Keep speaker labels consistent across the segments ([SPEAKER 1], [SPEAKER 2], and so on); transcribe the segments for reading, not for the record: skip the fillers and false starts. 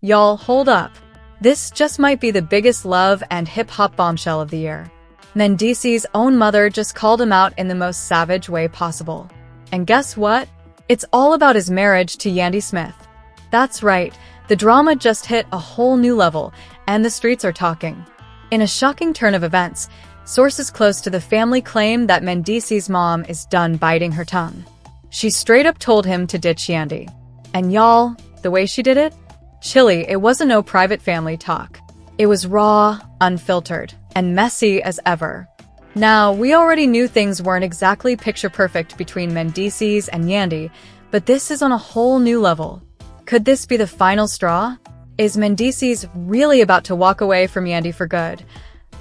[SPEAKER 1] Y'all, hold up. This just might be the biggest love and hip-hop bombshell of the year. Mendeecees' own mother just called him out in the most savage way possible. And guess what? It's all about his marriage to Yandy Smith. That's right, the drama just hit a whole new level, and the streets are talking. In a shocking turn of events, sources close to the family claim that Mendeecees' mom is done biting her tongue. She straight up told him to ditch Yandy. And y'all, the way she did it? Chilly, it wasn't no private family talk. It was raw, unfiltered, and messy as ever. Now, we already knew things weren't exactly picture-perfect between Mendeecees and Yandy, but this is on a whole new level. Could this be the final straw? Is Mendeecees really about to walk away from Yandy for good?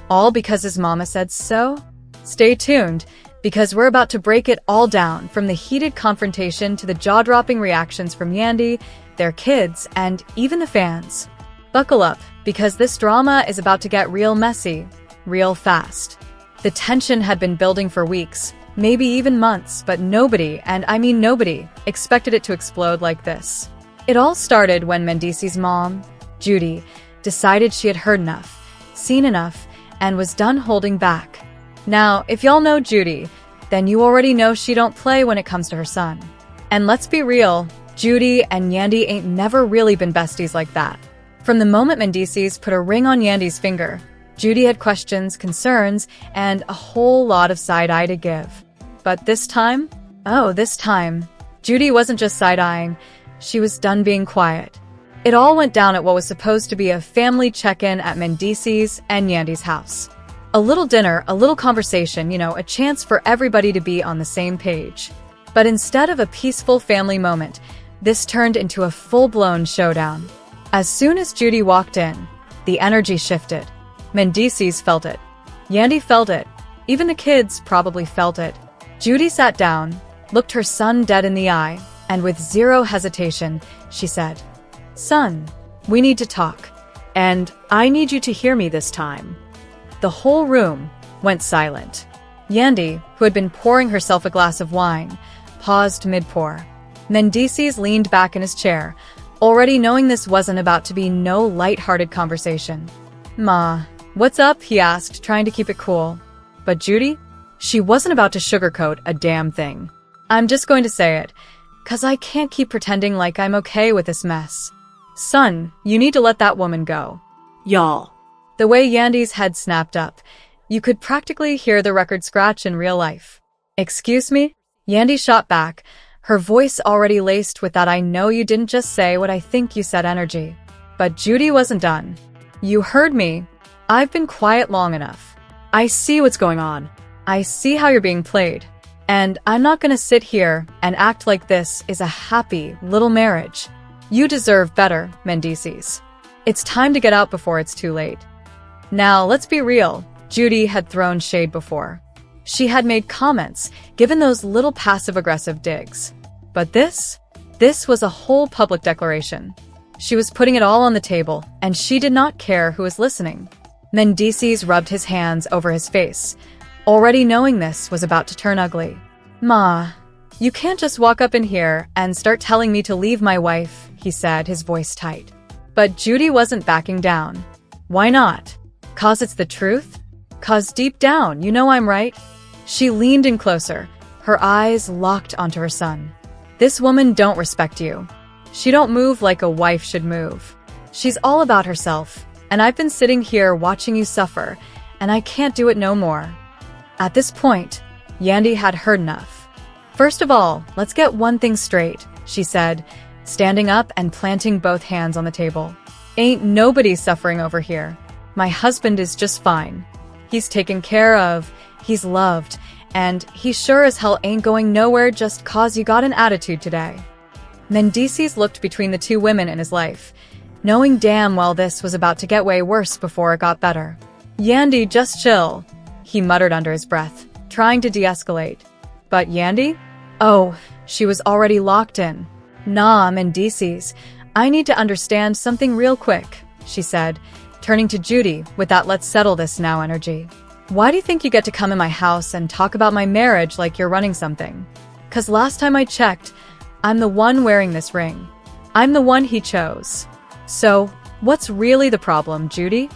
[SPEAKER 1] All because his mama said so? Stay tuned, because we're about to break it all down, from the heated confrontation to the jaw-dropping reactions from Yandy, their kids, and even the fans. Buckle up, because this drama is about to get real messy, real fast. The tension had been building for weeks, maybe even months, but nobody, and I mean nobody, expected it to explode like this. It all started when Mendeecees' mom, Judy, decided she had heard enough, seen enough, and was done holding back. Now, if y'all know Judy, then you already know she don't play when it comes to her son. And let's be real, Judy and Yandy ain't never really been besties like that. From the moment Mendeecees put a ring on Yandy's finger, Judy had questions, concerns, and a whole lot of side-eye to give. But this time, Judy wasn't just side-eyeing, she was done being quiet. It all went down at what was supposed to be a family check-in at Mendeecees and Yandy's house. A little dinner, a little conversation, a chance for everybody to be on the same page. But instead of a peaceful family moment, this turned into a full-blown showdown. As soon as Judy walked in, the energy shifted. Mendeecees felt it. Yandy felt it. Even the kids probably felt it. Judy sat down, looked her son dead in the eye, and with zero hesitation, she said, "Son, we need to talk. And I need you to hear me this time." The whole room went silent. Yandy, who had been pouring herself a glass of wine, paused mid-pour. Mendeecees leaned back in his chair, already knowing this wasn't about to be no light-hearted conversation. "Ma, what's up?" he asked, trying to keep it cool. But Judy? She wasn't about to sugarcoat a damn thing. "I'm just going to say it, 'cause I can't keep pretending like I'm okay with this mess. Son, you need to let that woman go."
[SPEAKER 2] Y'all.
[SPEAKER 1] The way Yandy's head snapped up, you could practically hear the record scratch in real life. "Excuse me?" Yandy shot back, her voice already laced with that "I know you didn't just say what I think you said" energy. But Judy wasn't done. "You heard me. I've been quiet long enough. I see what's going on. I see how you're being played. And I'm not gonna sit here and act like this is a happy little marriage. You deserve better, Mendeecees. It's time to get out before it's too late." Now, let's be real. Judy had thrown shade before. She had made comments, given those little passive-aggressive digs. But this was a whole public declaration. She was putting it all on the table, and she did not care who was listening. Mendeecees rubbed his hands over his face, already knowing this was about to turn ugly. "Ma, you can't just walk up in here and start telling me to leave my wife," he said, his voice tight. But Judy wasn't backing down. "Why not? 'Cause it's the truth? 'Cause deep down, you know I'm right?" She leaned in closer, her eyes locked onto her son. "This woman don't respect you. She don't move like a wife should move. She's all about herself, and I've been sitting here watching you suffer, and I can't do it no more." At this point, Yandy had heard enough. "First of all, let's get one thing straight," she said, standing up and planting both hands on the table. "Ain't nobody suffering over here. My husband is just fine. He's taken care of, he's loved, and he sure as hell ain't going nowhere just 'cause you got an attitude today." Mendeecees looked between the two women in his life, knowing damn well this was about to get way worse before it got better. "Yandy, just chill," he muttered under his breath, trying to de-escalate. But Yandy? Oh, she was already locked in. "Nah, Mendeecees, I need to understand something real quick," she said, turning to Judy with that "let's settle this now" energy. "Why do you think you get to come in my house and talk about my marriage like you're running something? 'Cause last time I checked, I'm the one wearing this ring. I'm the one he chose." So, what's really the problem, Judy?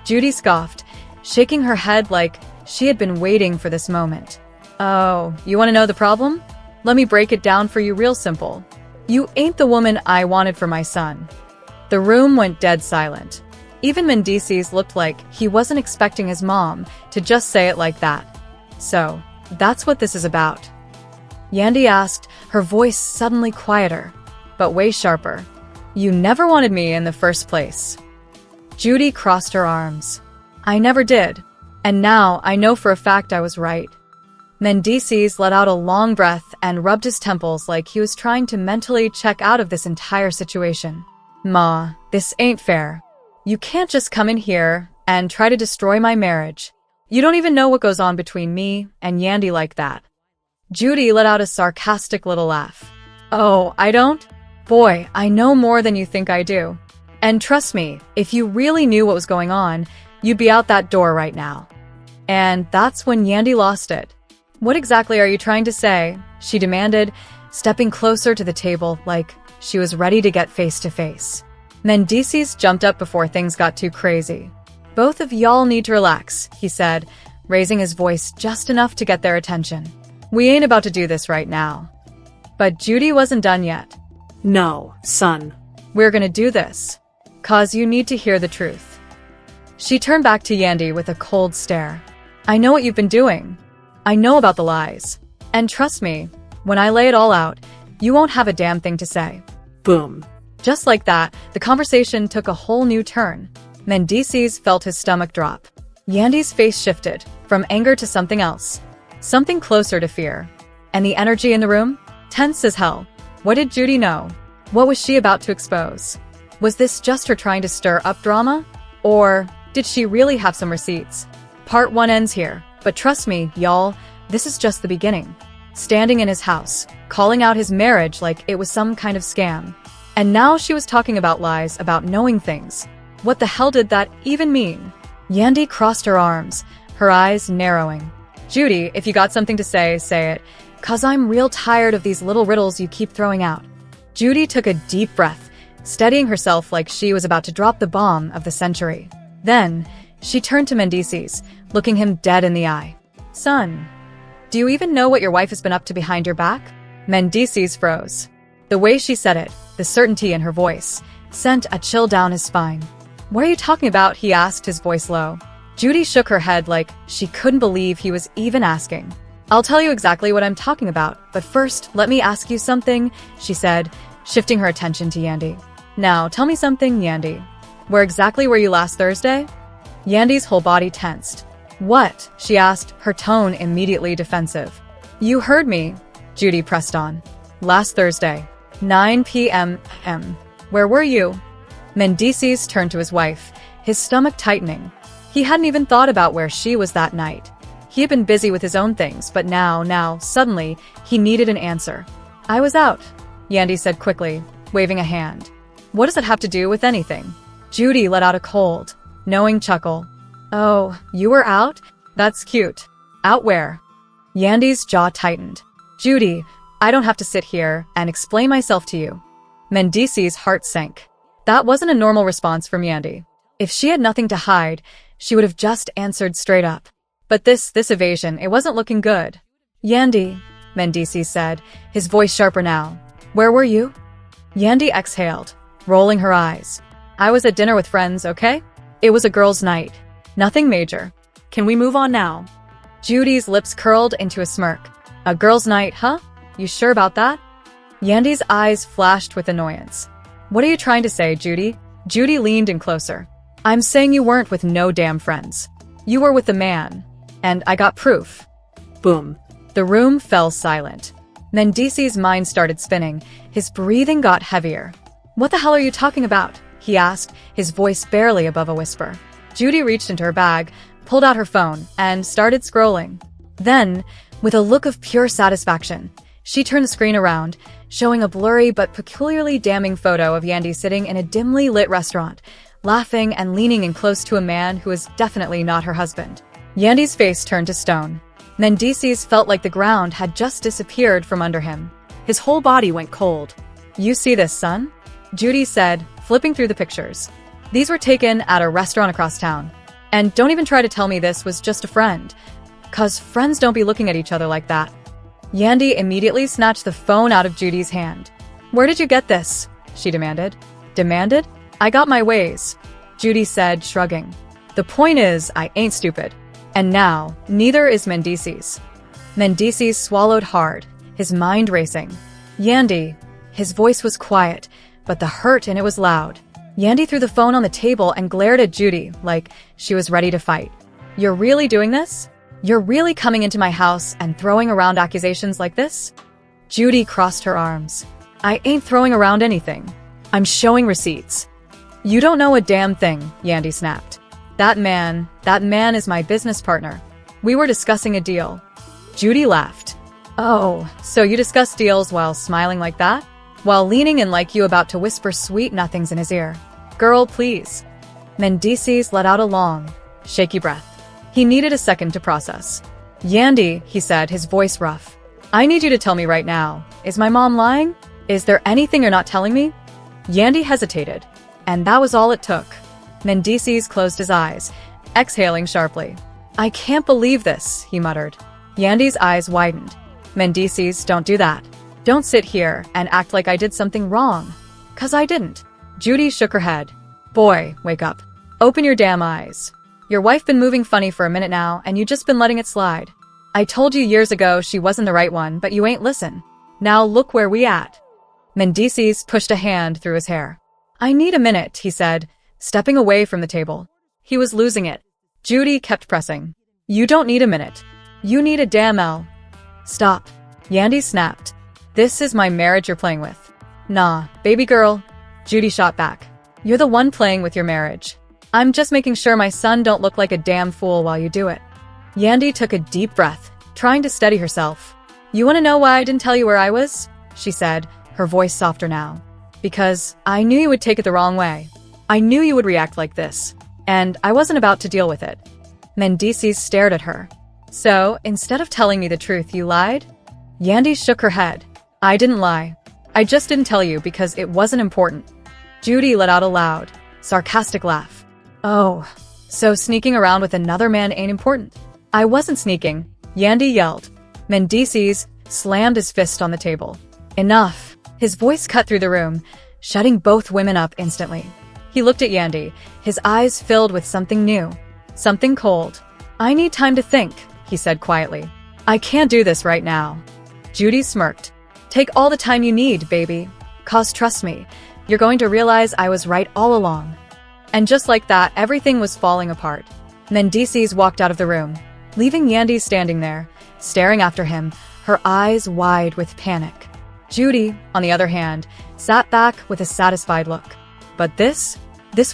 [SPEAKER 1] Judy scoffed, shaking her head like she had been waiting for this moment. Oh, you want to know the problem? Let me break it down for you real simple. You ain't the woman I wanted for my son. The room went dead silent. Even Mendeecees looked like he wasn't expecting his mom to just say it like that. So, that's what this is about. Yandy asked, her voice suddenly quieter, but way sharper. You never wanted me in the first place. Judy crossed her arms. I never did. And now I know for a fact I was right. Mendeecees let out a long breath and rubbed his temples like he was trying to mentally check out of this entire situation. Ma, this ain't fair. You can't just come in here and try to destroy my marriage. You don't even know what goes on between me and Yandy like that. Judy let out a sarcastic little laugh. Oh, I don't? Boy, I know more than you think I do. And trust me, if you really knew what was going on, you'd be out that door right now. And that's when Yandy lost it. What exactly are you trying to say? She demanded, stepping closer to the table like she was ready to get face to face. Mendeecees jumped up before things got too crazy. Both of y'all need to relax, he said, raising his voice just enough to get their attention. We ain't about to do this right now. But Judy wasn't done yet.
[SPEAKER 2] No, son.
[SPEAKER 1] We're gonna do this. 'Cause you need to hear the truth. She turned back to Yandy with a cold stare. I know what you've been doing. I know about the lies. And trust me, when I lay it all out, you won't have a damn thing to say.
[SPEAKER 2] Boom.
[SPEAKER 1] Just like that, the conversation took a whole new turn. Mendeecees felt his stomach drop. Yandy's face shifted, from anger to something else. Something closer to fear. And the energy in the room? Tense as hell. What did Judy know? What was she about to expose? Was this just her trying to stir up drama? Or did she really have some receipts? Part 1 ends here, but trust me, y'all, this is just the beginning. Standing in his house, calling out his marriage like it was some kind of scam. And now she was talking about lies, about knowing things. What the hell did that even mean? Yandy crossed her arms, her eyes narrowing. Judy, if you got something to say it, 'cause I'm real tired of these little riddles you keep throwing out. Judy took a deep breath, steadying herself like she was about to drop the bomb of the century. Then, she turned to Mendeecees, looking him dead in the eye. Son, do you even know what your wife has been up to behind your back? Mendeecees froze. The way she said it, the certainty in her voice, sent a chill down his spine. What are you talking about? He asked, his voice low. Judy shook her head like she couldn't believe he was even asking. I'll tell you exactly what I'm talking about, but first, let me ask you something, she said, shifting her attention to Yandy. Now, tell me something, Yandy. Where exactly were you last Thursday? Yandy's whole body tensed. What? She asked, her tone immediately defensive. You heard me, Judy pressed on. Last Thursday, 9 p.m. Where were you? Mendeecees turned to his wife, his stomach tightening. He hadn't even thought about where she was that night. He had been busy with his own things, but now, suddenly, he needed an answer. I was out, Yandy said quickly, waving a hand. What does it have to do with anything? Judy let out a cold, knowing chuckle. Oh, you were out? That's cute. Out where? Yandy's jaw tightened. Judy, I don't have to sit here and explain myself to you. Mendeecees' heart sank. That wasn't a normal response from Yandy. If she had nothing to hide, she would have just answered straight up. But this evasion, it wasn't looking good. Yandy, Mendeecees said, his voice sharper now. Where were you? Yandy exhaled, rolling her eyes. I was at dinner with friends, okay? It was a girls' night. Nothing major. Can we move on now? Judy's lips curled into a smirk. A girls' night, huh? You sure about that? Yandy's eyes flashed with annoyance. What are you trying to say, Judy? Judy leaned in closer. I'm saying you weren't with no damn friends. You were with the man. And I got proof.
[SPEAKER 2] Boom.
[SPEAKER 1] The room fell silent. Mendeecees' mind started spinning. His breathing got heavier. What the hell are you talking about? He asked, his voice barely above a whisper. Judy reached into her bag, pulled out her phone, and started scrolling. Then, with a look of pure satisfaction, she turned the screen around, showing a blurry but peculiarly damning photo of Yandy sitting in a dimly lit restaurant, laughing and leaning in close to a man who was definitely not her husband. Yandy's face turned to stone. Mendeecees felt like the ground had just disappeared from under him. His whole body went cold. You see this, son? Judy said, flipping through the pictures. These were taken at a restaurant across town. And don't even try to tell me this was just a friend. 'Cause friends don't be looking at each other like that. Yandy immediately snatched the phone out of Judy's hand. Where did you get this? She demanded. Demanded? I got my ways, Judy said, shrugging. The point is, I ain't stupid. And now, neither is Mendeecees. Mendeecees swallowed hard, his mind racing. Yandy. His voice was quiet, but the hurt in it was loud. Yandy threw the phone on the table and glared at Judy like she was ready to fight. You're really doing this? You're really coming into my house and throwing around accusations like this? Judy crossed her arms. I ain't throwing around anything. I'm showing receipts. You don't know a damn thing, Yandy snapped. That man is my business partner. We were discussing a deal. Judy laughed. Oh, so you discuss deals while smiling like that? While leaning in like you about to whisper sweet nothings in his ear. Girl, please. Mendeecees let out a long, shaky breath. He needed a second to process. Yandy, he said, his voice rough. I need you to tell me right now. Is my mom lying? Is there anything you're not telling me? Yandy hesitated. And that was all it took. Mendeecees closed his eyes, exhaling sharply. I can't believe this, he muttered. Yandy's eyes widened. Mendeecees, don't do that. Don't sit here and act like I did something wrong. 'Cause I didn't. Judy shook her head. Boy, wake up. Open your damn eyes. Your wife been moving funny for a minute now, and you just been letting it slide. I told you years ago she wasn't the right one, but you ain't listen. Now look where we at. Mendeecees pushed a hand through his hair. I need a minute, he said, stepping away from the table. He was losing it. Judy kept pressing. You don't need a minute. You need a damn L. Stop. Yandy snapped. This is my marriage you're playing with. Nah, baby girl. Judy shot back. You're the one playing with your marriage. I'm just making sure my son don't look like a damn fool while you do it. Yandy took a deep breath, trying to steady herself. You want to know why I didn't tell you where I was? She said, her voice softer now. Because I knew you would take it the wrong way. I knew you would react like this. And I wasn't about to deal with it. Mendeecees stared at her. So, instead of telling me the truth, you lied? Yandy shook her head. I didn't lie. I just didn't tell you because it wasn't important. Judy let out a loud, sarcastic laugh. Oh, so sneaking around with another man ain't important. I wasn't sneaking, Yandy yelled. Mendeecees slammed his fist on the table. Enough. His voice cut through the room, shutting both women up instantly. He looked at Yandy, his eyes filled with something new, something cold. I need time to think, he said quietly. I can't do this right now. Judy smirked. Take all the time you need, baby. 'Cause trust me, you're going to realize I was right all along. And just like that, everything was falling apart. Mendeecees walked out of the room, leaving Yandy standing there, staring after him, her eyes wide with panic. Judy, on the other hand, sat back with a satisfied look. But this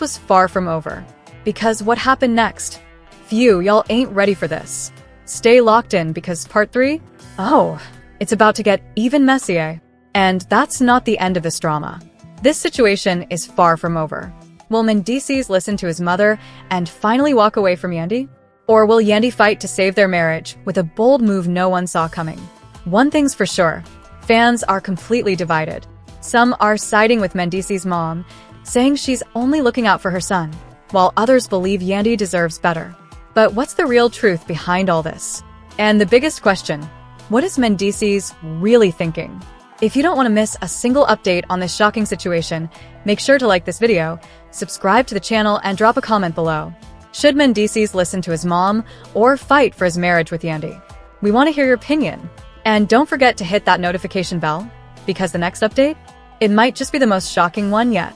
[SPEAKER 1] was far from over. Because what happened next? Phew, y'all ain't ready for this. Stay locked in because part 3? Oh, it's about to get even messier. And that's not the end of this drama. This situation is far from over. Will Mendeecees listen to his mother and finally walk away from Yandy? Or will Yandy fight to save their marriage with a bold move no one saw coming? One thing's for sure. Fans are completely divided. Some are siding with Mendeecees' mom, saying she's only looking out for her son, while others believe Yandy deserves better. But what's the real truth behind all this? And the biggest question, what is Mendeecees really thinking? If you don't want to miss a single update on this shocking situation, make sure to like this video, subscribe to the channel, and drop a comment below. Should Mendeecees listen to his mom or fight for his marriage with Yandy? We want to hear your opinion. And don't forget to hit that notification bell, because the next update, it might just be the most shocking one yet.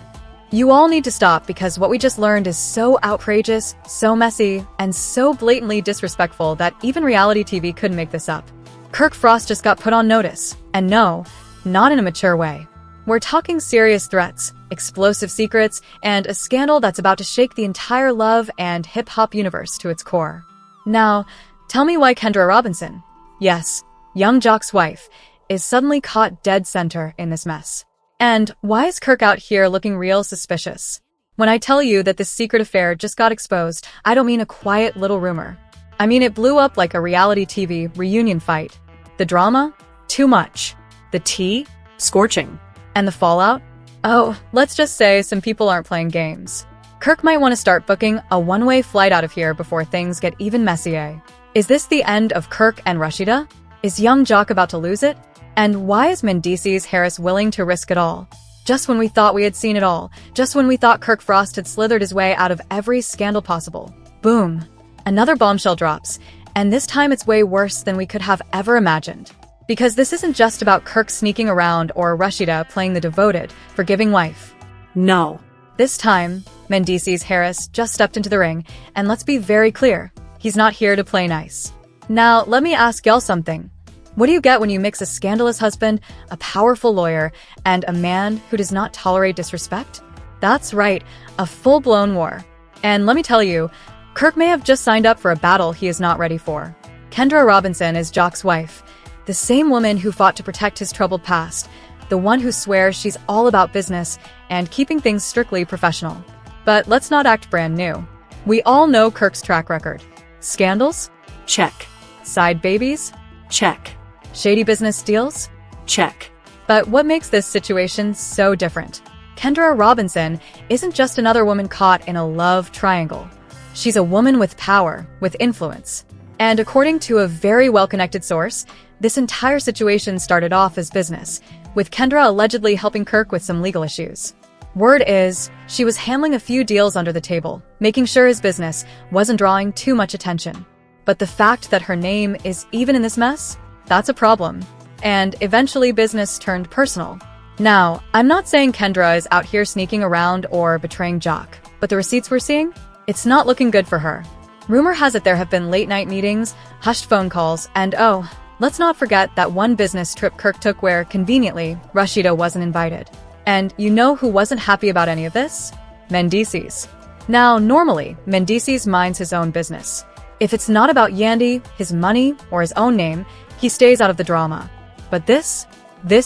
[SPEAKER 1] You all need to stop because what we just learned is so outrageous, so messy, and so blatantly disrespectful that even reality TV couldn't make this up. Kirk Frost just got put on notice, and no, not in a mature way. We're talking serious threats, explosive secrets, and a scandal that's about to shake the entire love and hip-hop universe to its core. Now, tell me why Kendra Robinson, yes, Young Jock's wife, is suddenly caught dead center in this mess. And why is Kirk out here looking real suspicious? When I tell you that this secret affair just got exposed, I don't mean a quiet little rumor. I mean it blew up like a reality TV reunion fight. The drama? Too much. The tea?
[SPEAKER 2] Scorching.
[SPEAKER 1] And the fallout? Oh, let's just say some people aren't playing games. Kirk might want to start booking a one-way flight out of here before things get even messier. Is this the end of Kirk and Rashida? Is young Jock about to lose it? And why is Mendeecees Harris willing to risk it all? Just when we thought we had seen it all, just when we thought Kirk Frost had slithered his way out of every scandal possible. Boom. Another bombshell drops, and this time it's way worse than we could have ever imagined. Because this isn't just about Kirk sneaking around or Rashida playing the devoted, forgiving wife.
[SPEAKER 2] No.
[SPEAKER 1] This time, Mendeecees Harris just stepped into the ring, and let's be very clear, he's not here to play nice. Now, let me ask y'all something. What do you get when you mix a scandalous husband, a powerful lawyer, and a man who does not tolerate disrespect? That's right, a full-blown war. And let me tell you, Kirk may have just signed up for a battle he is not ready for. Kendra Robinson is Jock's wife, the same woman who fought to protect his troubled past, the one who swears she's all about business and keeping things strictly professional. But let's not act brand new. We all know Kirk's track record. Scandals?
[SPEAKER 2] Check.
[SPEAKER 1] Side babies?
[SPEAKER 2] Check.
[SPEAKER 1] Shady business deals?
[SPEAKER 2] Check.
[SPEAKER 1] But what makes this situation so different? Kendra Robinson isn't just another woman caught in a love triangle. She's a woman with power, with influence. And according to a very well-connected source, this entire situation started off as business, with Kendra allegedly helping Kirk with some legal issues. Word is, she was handling a few deals under the table, making sure his business wasn't drawing too much attention. But the fact that her name is even in this mess? That's a problem. And eventually business turned personal. Now, I'm not saying Kendra is out here sneaking around or betraying Jock, but the receipts we're seeing? It's not looking good for her. Rumor has it there have been late-night meetings, hushed phone calls, and oh, let's not forget that one business trip Kirk took where, conveniently, Rashida wasn't invited. And you know who wasn't happy about any of this? Mendeecees. Now, normally, Mendeecees minds his own business. If it's not about Yandy, his money, or his own name, he stays out of the drama. But this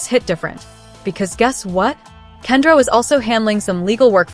[SPEAKER 1] hit different. Because guess what? Kendra was also handling some legal work